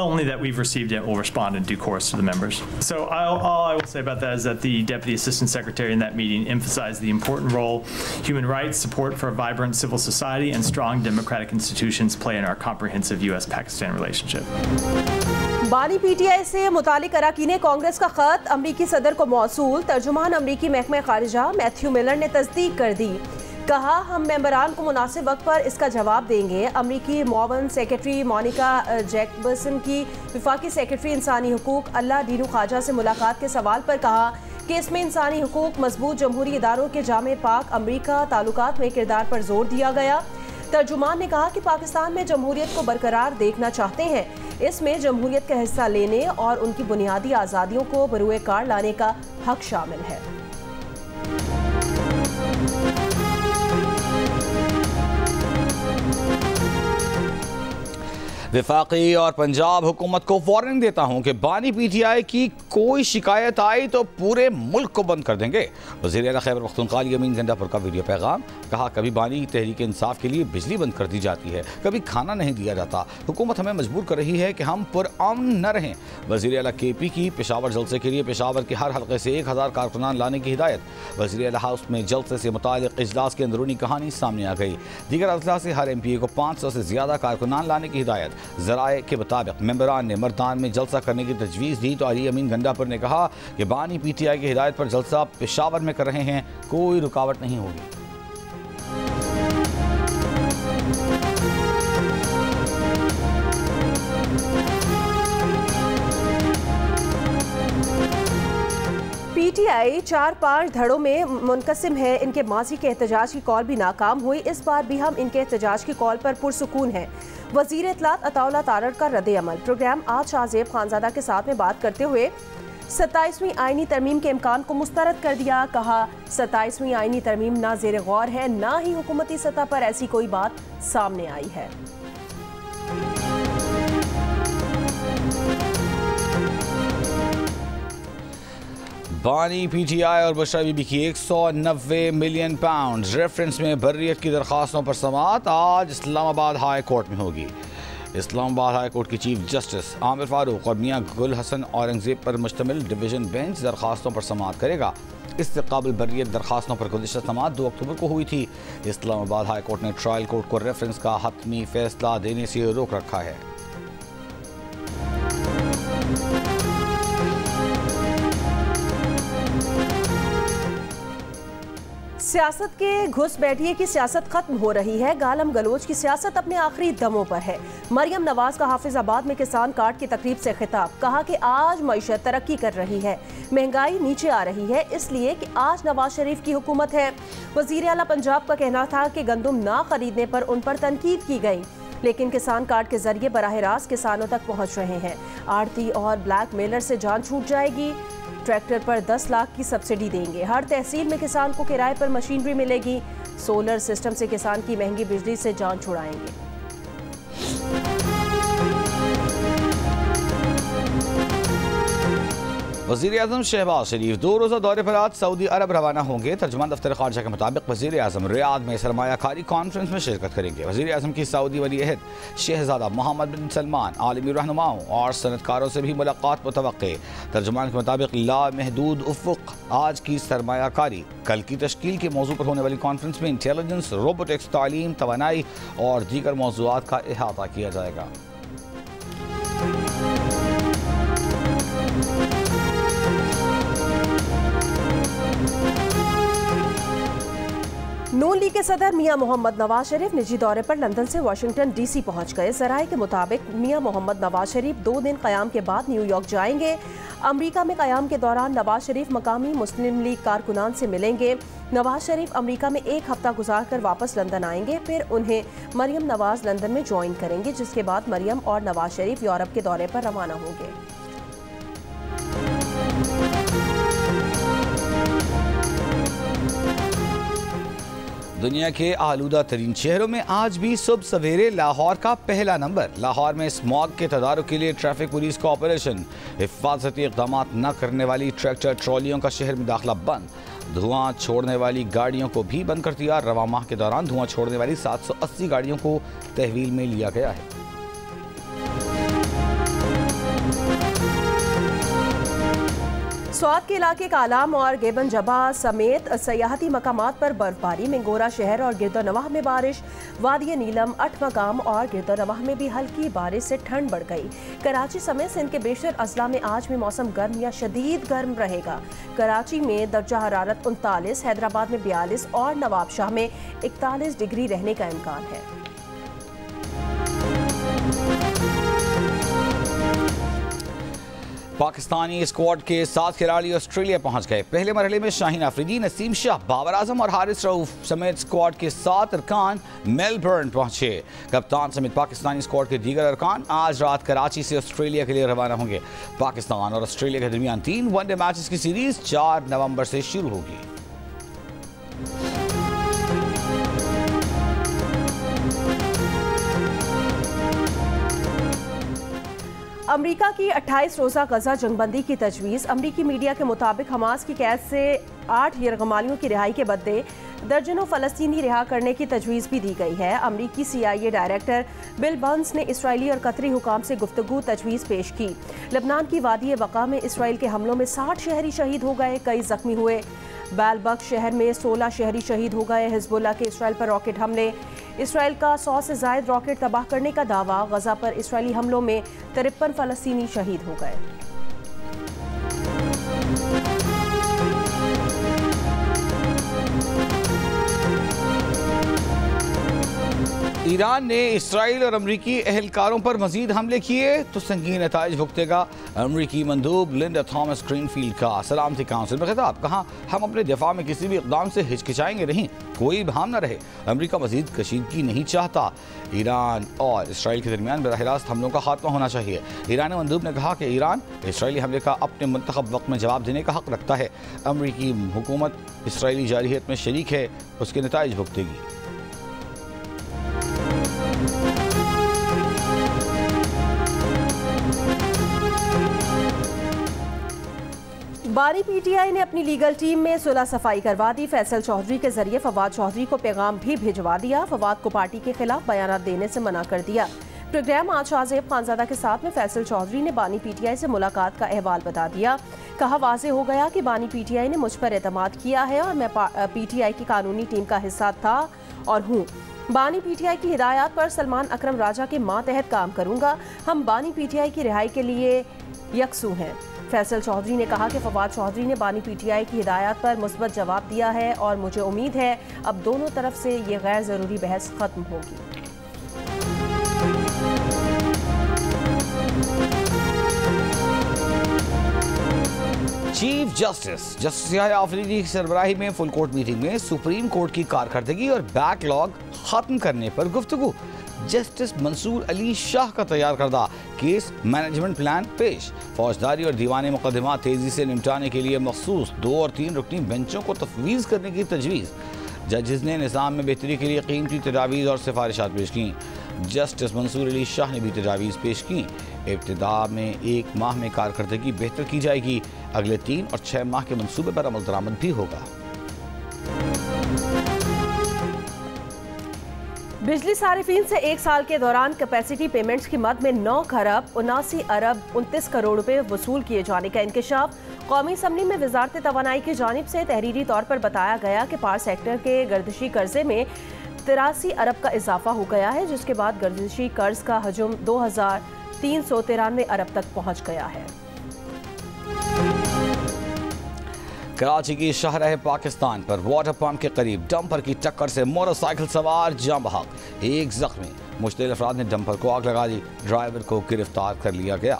only that we've received it, we'll respond in due course to the members. So all I will say about that is that the Deputy Assistant Secretary in that meeting emphasized the important role human rights, support for a vibrant civil society, and strong democratic institutions play in our comprehensive U.S.-Pakistan relationship. बानी PTI से मुतालिक अरकान कांग्रेस का खत अमरीकी सदर को मौसूल। तर्जुमान अमरीकी महकमा खारिजा मैथ्यू मिलर ने तस्दीक कर दी। कहा, हम मेंबरान को मुनासिब वक्त पर इसका जवाब देंगे। अमरीकी मुआवन सेक्रेटरी मोनिका जैकबसन की वफाकी सेक्रेटरी इंसानी हुकूक अल्लाह डीनू ख्वाजा से मुलाकात के सवाल पर कहा कि इसमें इंसानी हुकूक, मजबूत जमहूरी इदारों के जामे पाक अमरीका ताल्लुकात में किरदार पर जोर दिया गया। तर्जुमान ने कहा कि पाकिस्तान में जमहूरियत को बरकरार देखना चाहते हैं। इसमें जमहूरियत का हिस्सा लेने और उनकी बुनियादी आज़ादियों को बरूए कार लाने का हक शामिल है। वफाकी और पंजाब हुकूमत को वार्निंग देता हूं कि बानी PTI की कोई शिकायत आई तो पूरे मुल्क को बंद कर देंगे। वज़ीर आला खैबर पख्तूनख्वा अमीन गंडापुर का वीडियो पैगाम। कहा, कभी बानी तहरीक इंसाफ के लिए बिजली बंद कर दी जाती है, कभी खाना नहीं दिया जाता। हुकूमत हमें मजबूर कर रही है कि हम पुरअमन न रहें। वज़ीर आला KP की पेशावर जलसे के लिए पेशावर के हर हल्के से 1000 कारकुनान लाने की हिदायत। वज़ीर आला हाउस में जलसे से मुताल्लिक़ इजलास की अंदरूनी कहानी सामने आ गई। दीगर अजला से हर MPA को 500 से ज़्यादा कारकुनान लाने की हिदायत। ज़राए के मुताबिक मेंबरान ने मर्दान में जलसा करने की तजवीज़ दी तो अली अमीन गंडापुर ने कहा कि बानी PTI की हिदायत पर जलसा पेशावर में कर रहे हैं, कोई रुकावट नहीं होगी। PTI 4-5 धड़ों में मुनकसिम है। इनके माजी के एहतजाज की कॉल भी नाकाम हुई। इस बार भी हम इनके एहतजाज की कॉल पर पुरसुकून हैं। वज़ीर इत्तलात अताउल्लाह तारड़ का रद्द अमल। प्रोग्राम आज शाहजेब खानजादा के साथ में बात करते हुए 27वीं आईनी तरमीम के इम्कान को मुस्तरद कर दिया। कहा, 27वीं आईनी तरमीम ना ज़ेर गौर है, ना ही हुकूमती सतह पर ऐसी कोई बात सामने आई है। बानी PTI और बुशरा बीबी की 190 मिलियन पाउंड रेफरेंस में बर्रियत की दरख्वास्तों पर समाअत आज इस्लामाबाद हाई कोर्ट में होगी। इस्लामाबाद हाई कोर्ट के चीफ जस्टिस आमिर फारूक और मियां गुल हसन औरंगजेब पर मुश्तमिल डिवीजन बेंच दरख्वास्तों पर समाअत करेगा। इस्तेक़ाबुल बर्रियत दरख्वास्तों पर गुज़िश्ता समाअत 2 अक्टूबर को हुई थी। इस्लामाबाद हाई कोर्ट ने ट्रायल कोर्ट को रेफरेंस का हतमी फैसला देने से रोक रखा है। सियासत के घुस बैठिए की सियासत खत्म हो रही है। गालम गलोच की सियासत अपने आखिरी दमों पर है। मरियम नवाज का हाफिजाबाद में किसान कार्ड की तकरीब से खिताब। कहा कि आज मईशत तरक्की कर रही है, महंगाई नीचे आ रही है, इसलिए कि आज नवाज शरीफ की हुकूमत है। वज़ीर आला पंजाब का कहना था कि गंदुम ना खरीदने पर उन पर तनकीद की गई, लेकिन किसान कार्ड के जरिए बराह रास्त किसानों तक पहुँच रहे हैं। आड़ती और ब्लैक मेलर से जान छूट जाएगी। ट्रैक्टर पर 10 लाख की सब्सिडी देंगे। हर तहसील में किसान को किराए पर मशीनरी मिलेगी। सोलर सिस्टम से किसान की महंगी बिजली से जान छुड़ाएंगे। वज़ीर आज़म शहबाज शरीफ 2 रोज़ा दौरे पर आज सऊदी अरब रवाना होंगे। तर्जुमान दफ्तर ख़ारजा के मुताबिक वज़ीर आज़म रियाद में सरमायाकारी कॉन्फ्रेंस में शिरकत करेंगे। वज़ीर आज़म की सऊदी वली अहद शहज़ादा मोहम्मद बिन सलमान, आलमी रहनुमाओं और सनतकारों से भी मुलाकात मुतवक्के। तर्जुमान के मुताबिक लामहदूद उफ़ुक़ आज की सरमायाकारी कल की तश्कील के मौजू पर होने वाली कॉन्फ्रेंस में इंटेलिजेंस, रोबोटिक्स, तालीम, तवानाई और दीगर मौज़ूआत का अहाता किया जाएगा। नून लीग के सदर मियां मोहम्मद नवाज शरीफ निजी दौरे पर लंदन से वाशिंगटन DC पहुंच गए। ज़राए के मुताबिक मियां मोहम्मद नवाज शरीफ 2 दिन क़याम के बाद न्यूयॉर्क जाएंगे। अमरीका में क़याम के दौरान नवाज शरीफ मकामी मुस्लिम लीग कारकुनान से मिलेंगे। नवाज शरीफ अमरीका में 1 हफ्ता गुजार कर वापस लंदन आएंगे। फिर उन्हें मरियम नवाज लंदन में ज्वाइन करेंगे, जिसके बाद मरियम और नवाज शरीफ यूरोप के दौरे पर रवाना होंगे। दुनिया के आलूदा तरीन शहरों में आज भी सुबह सवेरे लाहौर का पहला नंबर। लाहौर में स्मॉग के तदारुक के लिए ट्रैफिक पुलिस का ऑपरेशन। हिफाजती इक़दाम न करने वाली ट्रैक्टर ट्रॉलियों का शहर में दाखिला बंद। धुआं छोड़ने वाली गाड़ियों को भी बंद कर दिया। रवा माह के दौरान धुआं छोड़ने वाली 780 गाड़ियों को तहवील में लिया गया है। स्वात के इलाके कालाम और गेबन जबा समेत सयाहती मकामात पर बर्फबारी। मिंगोरा शहर और गिरदोनवाह में बारिश। वादी नीलम, अठमकाम और गिरदोनवाह में भी हल्की बारिश से ठंड बढ़ गई। कराची समेत सिंध के बेशतर अजला में आज भी मौसम गर्म या शदीद गर्म रहेगा। कराची में दर्जा हरारत 39, हैदराबाद में 42 और नवाबशाह में 41 डिग्री रहने का इम्कान है। पाकिस्तानी स्क्वाड के 7 खिलाड़ी ऑस्ट्रेलिया पहुंच गए। पहले मरहले में शाहीन अफरीदी, नसीम शाह, बाबर आजम और हारिस रऊफ समेत स्क्वाड के 7 अरकान मेलबर्न पहुंचे। कप्तान समेत पाकिस्तानी स्क्वाड के दीगर अरकान आज रात कराची से ऑस्ट्रेलिया के लिए रवाना होंगे। पाकिस्तान और ऑस्ट्रेलिया के दरमियान 3 वनडे मैचेस की सीरीज 4 नवंबर से शुरू होगी। अमरीका की 28 रोज़ा गजा जंगबंदी की तजवीज़। अमरीकी मीडिया के मुताबिक हमास की कैद से 8 यरगमालियों की रिहाई के बदले दर्जनों फ़लस्तीनी रिहा करने की तजवीज़ भी दी गई है। अमरीकी CIA डायरेक्टर बिल बर्न्स ने इसराइली और कतरी हुकाम से गुफ्तगू तजवीज़ पेश की। लबनान की वादी बका में इसराइल के हमलों में 60 शहरी शहीद हो गए, कई जख्मी हुए। बैलबक शहर में 16 शहरी शहीद हो गए। हिजबुल्लाह के इसराइल पर रॉकेट हमले। इसराइल का 100 से ज़ायद रॉकेट तबाह करने का दावा। गजा पर इसराइली हमलों में 53 फ़लस्तीनी शहीद हो गए। ईरान ने इसराइल और अमरीकी एहलकारों पर मजीद हमले किए तो संगीन नताइज भुगतेगा। अमरीकी मंदूब लिंडा थॉमस ग्रीनफील्ड का सलामती काउंसिल में खिताब। कहा, हम अपने दिफा में किसी भी इक़दाम से हिचकिचाएंगे नहीं, कोई भाम न रहे। अमरीका मजीद कशीदगी नहीं चाहता। ईरान और इसराइल के दरमियान बराह रास्त हमलों का खात्मा होना चाहिए। ईरानी मंदूब ने कहा कि ईरान इसराइली हमले का अपने मुंतखब वक्त में जवाब देने का हक रखता है। अमरीकी हुकूमत इसराइली जारहियत में शरीक है, उसके नताइज भुगतेगी। बानी PTI ने अपनी लीगल टीम में सुलह सफाई करवा दी। फैसल चौधरी के जरिए फवाद चौधरी को पैगाम भी भिजवा दिया। फवाद को पार्टी के खिलाफ बयान देने से मना कर दिया। प्रोग्राम आज शाहजेब खानजादा के साथ में फैसल चौधरी ने बानी PTI से मुलाकात का अहवाल बता दिया। कहा, वाज़ेह हो गया कि बानी PTI ने मुझ पर एतमाद किया है और मैं PTI की कानूनी टीम का हिस्सा था और हूँ। बानी PTI की हिदायत पर सलमान अकरम राजा के मातहत काम करूंगा। हम बानी PTI की रिहाई के लिए यकसू हैं। फैसल चौधरी ने कहा कि फवाद चौधरी ने बानी PTI की हिदायत पर मुस्बत जवाब दिया है और मुझे उम्मीद है अब दोनों तरफ से ये गैर ज़रूरी बहस खत्म होगी। चीफ जस्टिस याहिया अफरीदी की सरबराही में फुल कोर्ट मीटिंग में सुप्रीम कोर्ट की कारकर्दगी और बैकलॉग खत्म करने पर गुफ्तगू। जस्टिस मंसूर अली शाह का तैयार करदा केस मैनेजमेंट प्लान पेश। फौजदारी और दीवानी मुकदमा तेजी से निपटाने के लिए मखसूस 2 और 3 रुकनी बेंचों को तफवीज़ करने की तजवीज़। जजेस ने निज़ाम में बेहतरी के लिए कीमती तजावीज़ और सिफारिशात पेश की। जस्टिस मंसूर अली शाह ने भी तजावीज़ पेश की। इब्तिदा में 1 माह में कारकर्दगी बेहतर की जाएगी। अगले 3 और 6 माह के मनसूबे पर अमल दरामद भी होगा। बिजली सारिफीन से 1 साल के दौरान कैपेसिटी पेमेंट्स की मद में 9 खरब 79 अरब 29 करोड़ रुपए वसूल किए जाने का इंकशाफ। कौमी असम्बली में वजारत तवानाई की जानिब से तहरीरी तौर पर बताया गया कि पावर सेक्टर के गर्दिशी कर्जे में 83 अरब का इजाफा हो गया है, जिसके बाद गर्दिशी कर्ज का हजम 2393 अरब तक पहुँच गया है। कराची की शाहराह पाकिस्तान पर वाटर पंप के करीब डंपर की टक्कर से मोटरसाइकिल सवार जाम बहक, 1 जख्मी। मुश्तिल अफराद ने डंपर को आग लगा दी। ड्राइवर को गिरफ्तार कर लिया गया।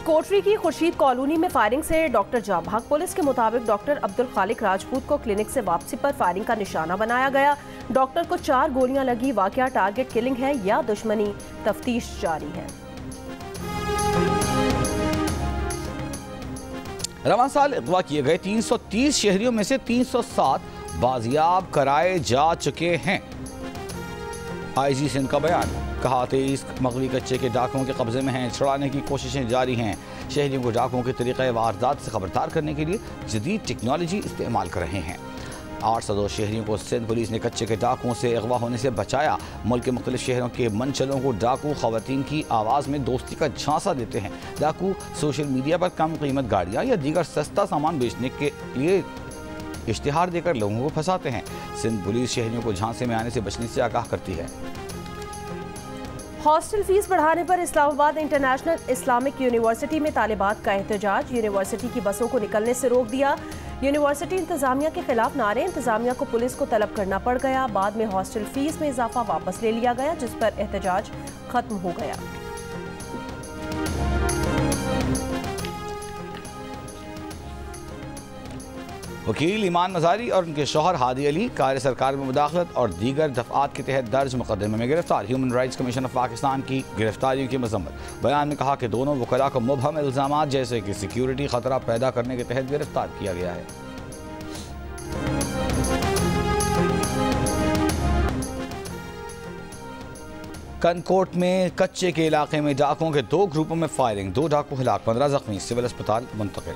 कोटरी की खुर्शीद कॉलोनी में फायरिंग से डॉक्टर जाम बहक। पुलिस के मुताबिक डॉक्टर अब्दुल खालिक राजपूत को क्लिनिक से वापसी पर फायरिंग का निशाना बनाया गया। डॉक्टर को 4 गोलियां लगी। वाकया टारगेट किलिंग है या दुश्मनी, तफ्तीश जारी है। रवां साल अगवा किए गए 330 शहरियों में से 307 बाजियाब कराए जा चुके हैं। IG सिंध का बयान। कहा, 23 मगवी कच्चे के डाकुओं के कब्जे में हैं। छुड़ाने की कोशिशें जारी हैं। शहरियों को डाकुओं के तरीक़े वारदात से खबरदार करने के लिए जदीद टेक्नोलॉजी इस्तेमाल कर रहे हैं। 802 शहरियों को सिंध पुलिस ने कच्चे के डाकुओं से अगवा होने से बचाया। मुल्क के मुख्तलिफ शहरों के मनचलों को डाकू खवातीन की आवाज़ में दोस्ती का झांसा देते हैं। डाकू सोशल मीडिया पर कम कीमत गाड़ियाँ या दीगर सस्ता सामान बेचने के लिए इश्तिहार देकर लोगों को फंसाते हैं। सिंध पुलिस शहरियों को झांसे में आने से बचने से आगाह करती है। हॉस्टल फीस बढ़ाने पर इस्लामाबाद इंटरनेशनल इस्लामिक यूनिवर्सिटी में तालिबात का एहतजाज। यूनिवर्सिटी की बसों को निकलने से रोक दिया। यूनिवर्सिटी इंतजामिया के खिलाफ नारे। इंतजामिया को पुलिस को तलब करना पड़ गया। बाद में हॉस्टल फीस में इजाफा वापस ले लिया गया, जिस पर एहतजाज खत्म हो गया। वकील ईमान मजारी और उनके शौहर हादी अली कार्य सरकार में मुदाखलत और दीगर दफात के तहत दर्ज मुकदमे में गिरफ्तार। Human rights commission of Pakistan की गिरफ्तारियों की मजम्मत। बयान में कहा कि दोनों वकला को मुबहम इल्जाम जैसे कि सिक्योरिटी खतरा पैदा करने के तहत गिरफ्तार किया गया है। कनकोट में कच्चे के इलाके में डाकुओं के 2 ग्रुपों में फायरिंग। 2 डाकू हिलाक, 15 जख्मी, सिविल अस्पताल मुंतकिल।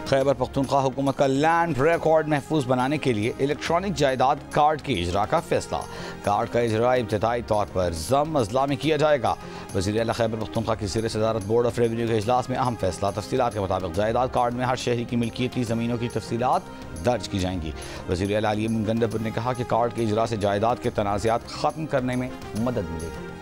खैबर पख्तूनख्वा हुकूमत का लैंड रिकॉर्ड महफूज बनाने के लिए इलेक्ट्रॉनिक जायदाद कार्ड के इजरा का फैसला। कार्ड का इजरा इब्तदाई तौर पर ज़म अजला में किया जाएगा। वज़ीर आला खैबर पख्तूनख्वा की ज़ेर सदारत बोर्ड ऑफ रेवेन्यू के इजलास में अहम फैसला। तफसीलात के मुताबिक जायदाद कार्ड में हर शहरी की मिल्कियती ज़मीनों की तफसीलात दर्ज की जाएंगी। वज़ीर आला अली अमीन गंडापुर ने कहा कि कार्ड के इजरा से जायदाद के तनाज़ात ख़त्म करने में मदद मिलेगी।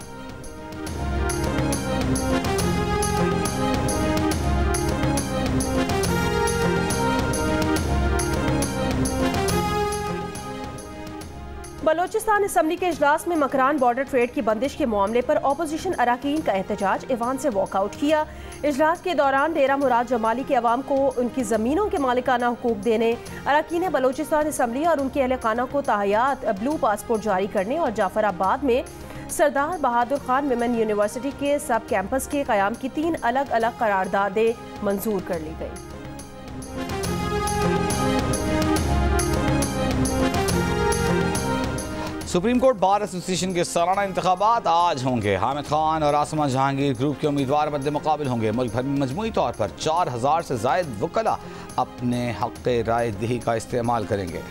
बलोचिस्तान असम्बली के इजलास में मकरान बॉर्डर ट्रेड की बंदिश के मामले पर अपोजिशन अरकान का एहतजाज। ईवान से वॉकआउट किया। इजलास के दौरान डेरा मुराद जमाली के अवाम को उनकी ज़मीनों के मालिकाना हुकूक देने, अरकान बलोचिस्तान असम्बली और उनके अहल खाना को ताहयात ब्लू पासपोर्ट जारी करने और जाफराबाद में सरदार बहादुर खान विमेन यूनिवर्सिटी के सब कैंपस के क़याम की 3 अलग अलग करारदादें मंजूर कर ली गई। सुप्रीम कोर्ट बार एसोसिएशन के सालाना इंतखाबात आज होंगे। हामिद खान और आसमा जहांगीर ग्रुप के उम्मीदवार मद्दे मुकाबिल होंगे। मुल्क भर में मजमूई तौर पर 4000 से जायद वकला अपने हक़ राय दही का इस्तेमाल करेंगे।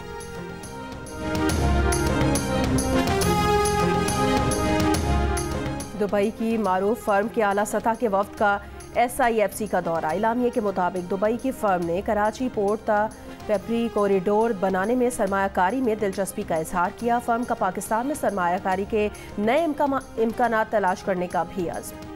दुबई की मारूफ फर्म के आला सतह के वफ्द का SIFC का दौरा। इलामिये के मुताबिक दुबई की फर्म ने कराची पोर्ट तक पेपरी कॉरिडोर बनाने में सरमायाकारी में दिलचस्पी का इजहार किया। फर्म का पाकिस्तान में सरमायाकारी के नए इम्कानात तलाश करने का भी अज़्म।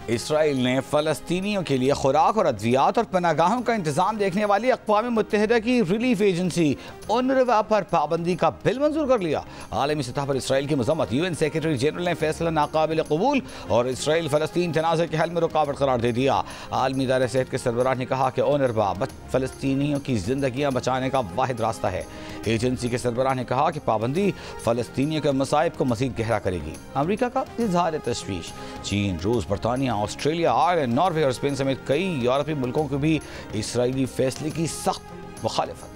इसराइल ने फ़लस्तीनियों के लिए खुराक और अद्वियात और पनागाहों का इंतजाम देखने वाली अक़वाम मुत्तहिदा की रिलीफ एजेंसी UNRWA पर पाबंदी का बिल मंजूर कर लिया। आलमी सतह पर इसराइल की मजम्मत। UN सेक्रेटरी जनरल ने फैसला नाकाबिल कबूल और इसराइल फ़लस्तीन तनाज़े के हल में रुकावट करार दे दिया। आलमी इदारे सेहत के सरबराह ने कहा कि UNRWA फ़लस्तीनियों की जिंदगियाँ बचाने का वाहिद रास्ता है। एजेंसी के सरबराह ने कहा कि पाबंदी फ़लस्तीनियों के मसाइब को मज़ीद गहरा करेगी। अमरीका का इजहार तशवीश। चीन, रूस, बरतानिया, ऑस्ट्रेलिया, आयरलैंड, नॉर्वे और स्पेन समेत कई यूरोपीय मुल्कों की भी इसराइली फैसले की सख्त मुखालिफत।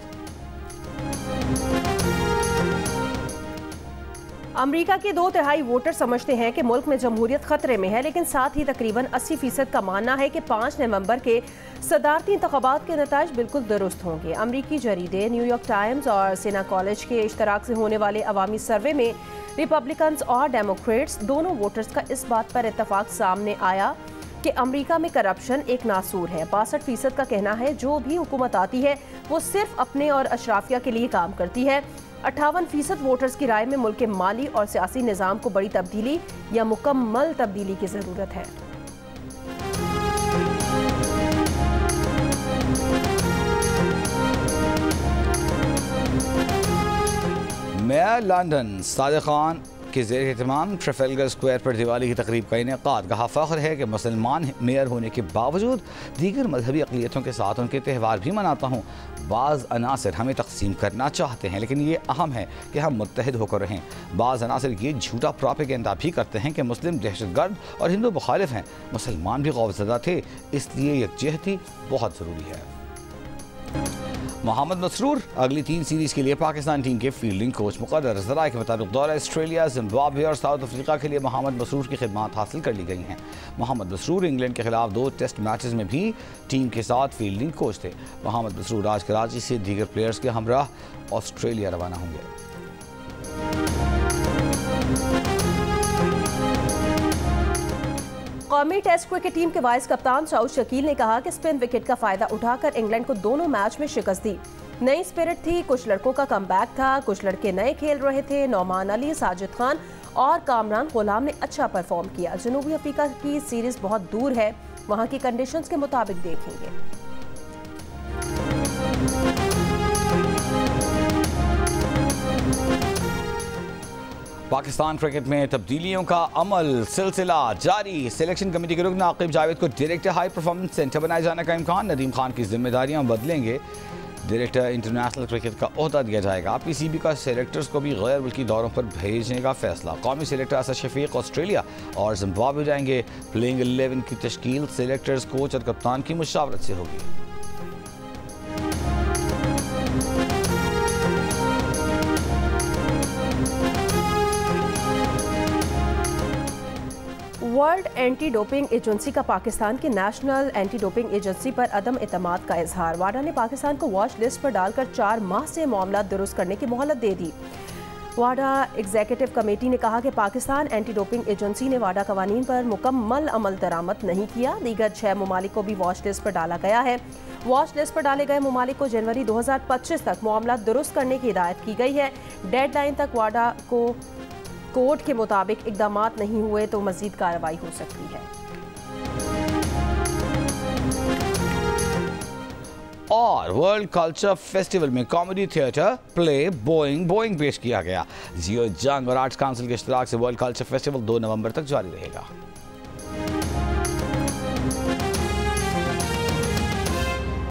अमरीका के 2/3 वोटर समझते हैं कि मुल्क में जमहूरियत खतरे में है, लेकिन साथ ही तकरीबन 80% का मानना है कि 5 नवंबर के सदारती इंतखाबात के नताइज बिल्कुल दुरुस्त होंगे। अमरीकी जरीदे न्यूयॉर्क टाइम्स और सेना कॉलेज के इश्तराक से होने वाले अवामी सर्वे में रिपब्लिकन्स और डेमोक्रेट्स दोनों वोटर्स का इस बात पर इत्तफाक सामने आया कि अमरीका में करप्शन एक नासूर है। 62% का कहना है जो भी हुकूमत आती है वो सिर्फ अपने और अशराफिया के लिए काम करती है। 58% वोटर्स की राय में मुल्क के माली और सियासी निज़ाम को बड़ी तब्दीली या मुकम्मल तब्दीली की ज़रूरत है। मेयर लंदन सादिक खान के ज़ेर एहतमाम ट्रफेलगर स्क्वायर पर दिवाली की तकरीब का इनेकाद। कहा फ़ख्र है कि मुसलमान मेयर होने के बावजूद दीगर मजहबी अक़लियतों के साथ उनके त्यौहार भी मनाता हूँ। बाज़ अनासर हमें तकसीम करना चाहते हैं, लेकिन ये अहम है कि हम मुत्तहिद होकर रहें। बाज़ अनासर ये झूठा प्रोपेगेंडा भी करते हैं कि मुस्लिम दहशतगर्द और हिंदू मुखालिफ हैं। मुसलमान भी खौफज़दा थे, इसलिए यकजहती बहुत ज़रूरी है। मोहम्मद मसरूर अगली 3 सीरीज के लिए पाकिस्तान टीम के फील्डिंग कोच मुकर्रर। ज़राए के मुताबिक दौरा ऑस्ट्रेलिया, जिम्बाब्वे और साउथ अफ्रीका के लिए मोहम्मद मसरूर की खिदमात हासिल कर ली गई हैं। मोहम्मद मसरूर इंग्लैंड के खिलाफ 2 टेस्ट मैचेस में भी टीम के साथ फील्डिंग कोच थे। मोहम्मद मसरूर आज कराची से दीगर प्लेयर्स के हमराह ऑस्ट्रेलिया रवाना होंगे। कौमी टेस्ट क्रिकेट टीम के वाइस कप्तान सऊद शकील ने कहा कि स्पिन विकेट का फायदा उठाकर इंग्लैंड को दोनों मैच में शिकस्त दी। नई स्पिरिट थी, कुछ लड़कों का कमबैक था, कुछ लड़के नए खेल रहे थे। नौमान अली, साजिद खान और कामरान गुलाम ने अच्छा परफॉर्म किया। जनूबी अफ्रीका की सीरीज बहुत दूर है, वहां की कंडीशंस के मुताबिक देखेंगे। पाकिस्तान क्रिकेट में तब्दीलियों का अमल सिलसिला जारी। सिलेक्शन कमेटी के रुकन आकिब जावेद को डायरेक्टर हाई परफॉर्मेंस सेंटर बनाए जाने का इम्कान। नदीम खान की जिम्मेदारियां बदलेंगे, डायरेक्टर इंटरनेशनल क्रिकेट का ओहदा दिया जाएगा। पीसीबी का सेलेक्टर्स को भी गैर मुल्की दौरों पर भेजने का फैसला। कौमी सेलेक्टर असद शफीक ऑस्ट्रेलिया और जिम्बाब्वे जाएंगे। प्लेइंग 11 की तश्कील सेलेक्टर्स, कोच और कप्तान की मुशावरत से होगी। वर्ल्ड एंटी डोपिंग एजेंसी का पाकिस्तान की नेशनल एंटी डोपिंग एजेंसी पर अदम एतमाद का इजहार। वाडा ने पाकिस्तान को वॉच लिस्ट पर डालकर 4 माह से मामला दुरुस्त करने की मोहलत दे दी। वाडा एग्जीक्यूटिव कमेटी ने कहा कि पाकिस्तान एंटी डोपिंग एजेंसी ने वाडा कवानीन पर मुकम्मल अमल दरामद नहीं किया। दीगर 6 ममालिक को भी वॉच लिस्ट पर डाला गया है। वॉच लिस्ट पर डाले गए ममालिक को जनवरी 2025 तक मामला दुरुस्त करने की हिदायत की गई है। डेडलाइन तक वाडा को कोर्ट के मुताबिक इकदामात नहीं हुए तो मजीद कार्रवाई हो सकती है। और वर्ल्ड कल्चर फेस्टिवल में कॉमेडी थिएटर प्ले बोइंग पेश किया गया। जियो जंग और आर्ट्स काउंसिल के इश्तिराक से वर्ल्ड कल्चर फेस्टिवल 2 नवंबर तक जारी रहेगा।